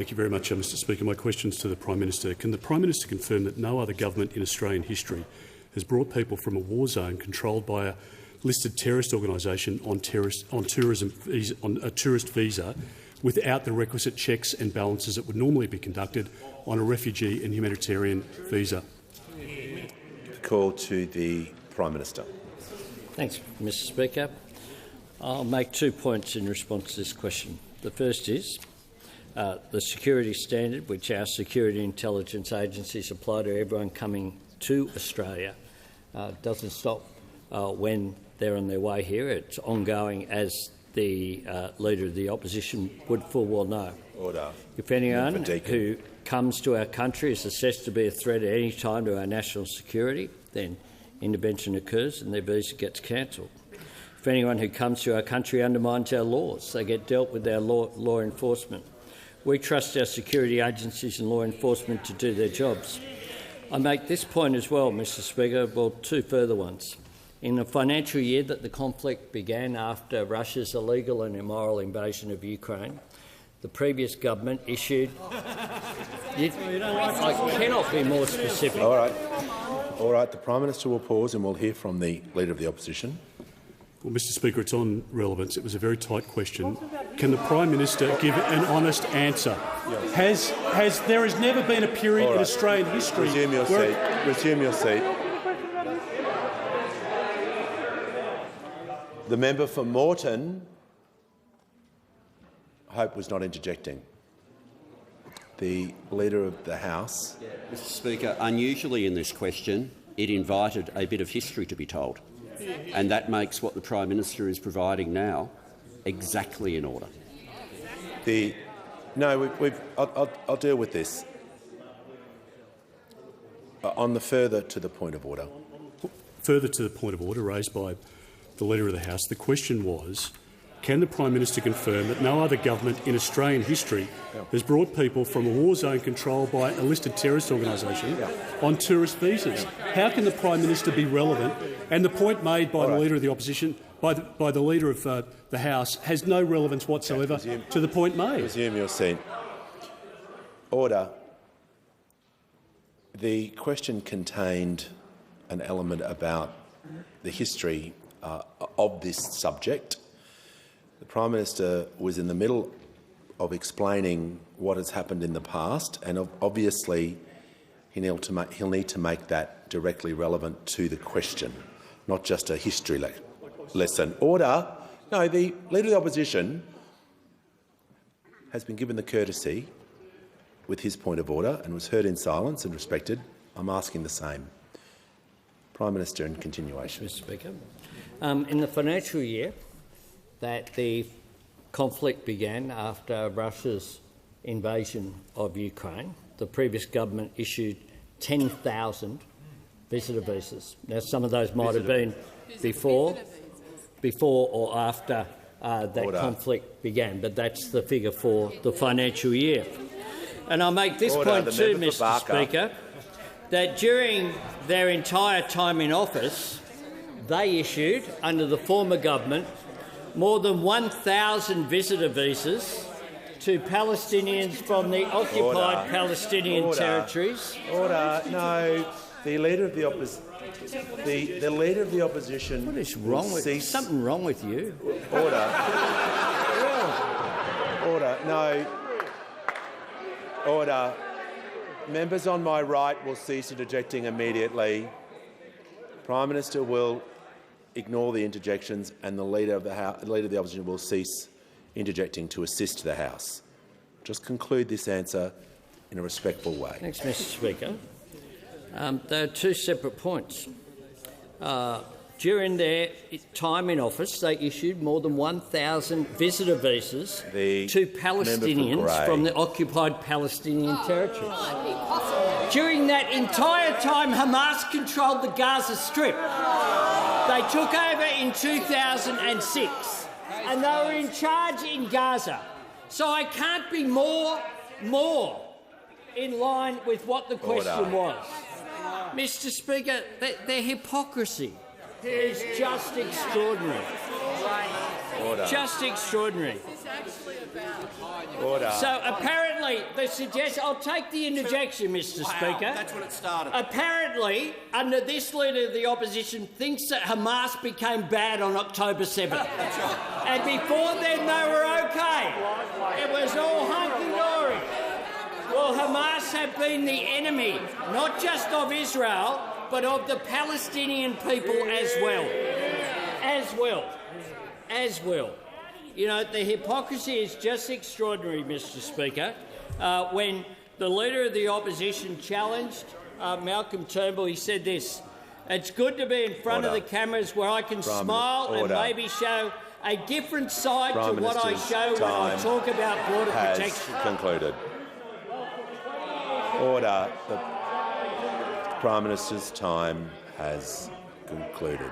Thank you very much, Mr Speaker. My question is to the Prime Minister. Can the Prime Minister confirm that no other government in Australian history has brought people from a war zone controlled by a listed terrorist organisation on a tourist visa without the requisite checks and balances that would normally be conducted on a refugee and humanitarian visa? Call to the Prime Minister. Thanks, Mr Speaker. I'll make 2 points in response to this question. The first is the security standard, which our security intelligence agencies apply to everyone coming to Australia, doesn't stop when they're on their way here. It's ongoing, as the Leader of the Opposition would full well know. Order. If anyone who comes to our country is assessed to be a threat at any time to our national security, then intervention occurs and their visa gets cancelled. If anyone who comes to our country undermines our laws, they get dealt with our law enforcement. We trust our security agencies and law enforcement to do their jobs. I make this point as well, Mr Speaker, well, 2 further ones. In the financial year that the conflict began after Russia's illegal and immoral invasion of Ukraine, the previous government issued... I cannot be more specific. All right. The Prime Minister will pause and we'll hear from the Leader of the Opposition. Well, Mr Speaker, it's on relevance. It was a very tight question. Can the Prime Minister give an honest answer? Yes. There has never been a period in Australian history... Resume your seat. Resume your seat. The member for Moreton, I hope, was not interjecting. The Leader of the House. Mr Speaker, unusually in this question, it invited a bit of history to be told, and that makes what the Prime Minister is providing now exactly in order. I'll deal with this. On the further to the point of order. Further to the point of order raised by the Leader of the House, the question was, can the Prime Minister confirm that no other government in Australian history has brought people from a war zone controlled by a listed terrorist organisation on tourist visas? How can the Prime Minister be relevant? And the point made by the Leader of the Opposition, by the Leader of the House, has no relevance whatsoever to the point made. Resume your seat. Order. The question contained an element about the history of this subject. The Prime Minister was in the middle of explaining what has happened in the past, and obviously he'll need to make that directly relevant to the question, not just a history lesson. Order. No, the Leader of the Opposition has been given the courtesy with his point of order and was heard in silence and respected. I'm asking the same. Prime Minister, in continuation. Mr Speaker, in the financial year that the conflict began after Russia's invasion of Ukraine, the previous government issued 10,000 visitor visas. Now, some of those might have been before or after that conflict began, but that's the figure for the financial year. And I make this point too, Mr Speaker, that during their entire time in office, they issued, under the former government, more than 1,000 visitor visas to Palestinians from the occupied Palestinian territories. Order. No, the Leader of the Opposition. The Leader of the Opposition. What is wrong with you? Something wrong with you? Order. Order. No. Order. Members on my right will cease interjecting immediately. Prime Minister will ignore the interjections, and the Leader of the Opposition will cease interjecting to assist the House. Just conclude this answer in a respectful way. Thanks, Mr Speaker. There are 2 separate points. During their time in office, they issued more than 1,000 visitor visas to Palestinians from the occupied Palestinian territories. During that entire time, Hamas controlled the Gaza Strip. They took over in 2006, and they were in charge in Gaza. So I can't be more in line with what the question was. Mr Speaker, their hypocrisy is just extraordinary. Just extraordinary. Order. So apparently, I'll take the interjection, Mr. Speaker. That's when it started. Apparently, under this leader of the opposition, thinks that Hamas became bad on October 7th. That's right. And before then, they were okay. It was all hunky-dory. Well, Hamas have been the enemy, not just of Israel, but of the Palestinian people as well. As well. You know, the hypocrisy is just extraordinary, Mr. Speaker. When the Leader of the Opposition challenged Malcolm Turnbull, he said this: "It's good to be in front of the cameras where I can smile and maybe show a different side to what I show when I talk about border protection." Concluded. Order. The Prime Minister's time has concluded.